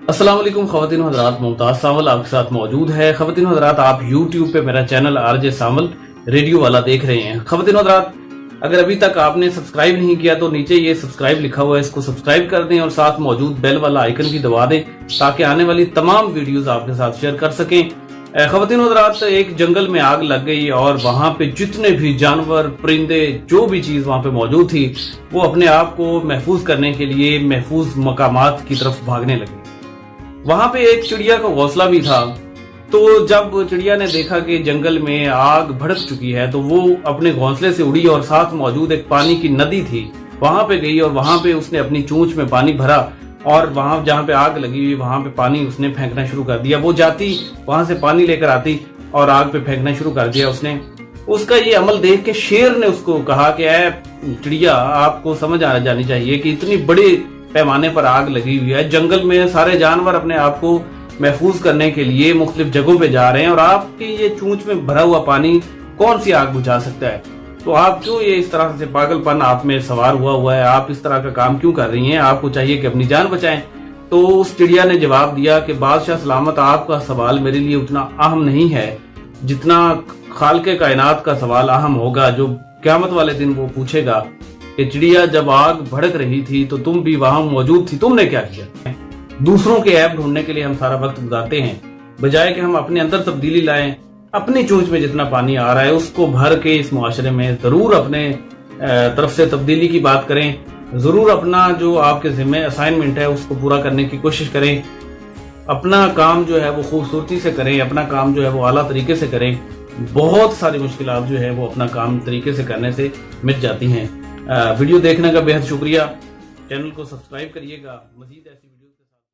अस्सलाम वालेकुम ख़वातीन व हज़रात, मुमताज़ सावल आपके साथ मौजूद है। ख़वातीन व हज़रात, आप YouTube पे मेरा चैनल आरजे सावल रेडियो वाला देख रहे हैं। ख़वातीन व हज़रात, अगर अभी तक आपने सब्सक्राइब नहीं किया तो नीचे ये सब्सक्राइब लिखा हुआ है, इसको सब्सक्राइब कर दें और साथ मौजूद बेल वाला आइकन भी दबा दें ताकि आने वाली तमाम वीडियोस आपके साथ शेयर कर सकें। ख़वातीन व हज़रात, एक जंगल में आग लग गई और वहां पे जितने भी जानवर, परिंदे, जो भी चीज वहां पे मौजूद थी वो अपने आप को महफूज करने के लिए महफूज मकामात की तरफ भागने लगे। वहां पे एक चिड़िया का घोंसला भी था। तो जब चिड़िया ने देखा कि जंगल में आग भड़क चुकी है तो वो अपने घोंसले से उड़ी और साथ मौजूद एक पानी की नदी थी वहां पे गई और वहां पे उसने अपनी चोंच में पानी भरा और वहां जहां पे आग लगी हुई वहां पे पानी उसने फेंकना शुरू कर दिया। वो जाती वहां से पानी लेकर आती और आग पे फेंकना शुरू कर दिया उसने। उसका ये अमल देख के शेर ने उसको कहा कि ऐ चिड़िया, आपको समझ आ जानी चाहिए कि इतनी बड़ी पैमाने पर आग लगी हुई है, जंगल में सारे जानवर अपने आप को महफूज करने के लिए मुख्तलिफ जगहों पे जा रहे हैं और आपकी ये चूंच में भरा हुआ पानी कौन सी आग बुझा सकता है? तो आप क्यों ये इस तरह से पागलपन आप में सवार हुआ है? आप इस तरह का काम क्यों कर रही हैं? आपको चाहिए कि अपनी जान बचाएं। तो उस चिड़िया ने जवाब दिया कि बादशाह सलामत, आपका सवाल मेरे लिए उतना अहम नहीं है जितना खालिक़े कायनात का सवाल अहम होगा, जो क़यामत वाले दिन वो पूछेगा कि चिड़िया, जब आग भड़क रही थी तो तुम भी वहां मौजूद थी, तुमने क्या किया? दूसरों के ऐब ढूंढने के लिए हम सारा वक्त गुजारते हैं, बजाय कि हम अपने अंदर तब्दीली लाएं। अपनी चोंच में जितना पानी आ रहा है उसको भर के इस मुआशरे में जरूर अपने तरफ से तब्दीली की बात करें। जरूर अपना जो आपके जिम्मे असाइनमेंट है उसको पूरा करने की कोशिश करें। अपना काम जो है वो खूबसूरती से करें, अपना काम जो है वो आला तरीके से करें। बहुत सारी मुश्किलात जो है वो अपना काम तरीके से करने से मिट जाती हैं। वीडियो देखने का बेहद शुक्रिया। चैनल को सब्सक्राइब करिएगा। मजीद ऐसी वीडियो के साथ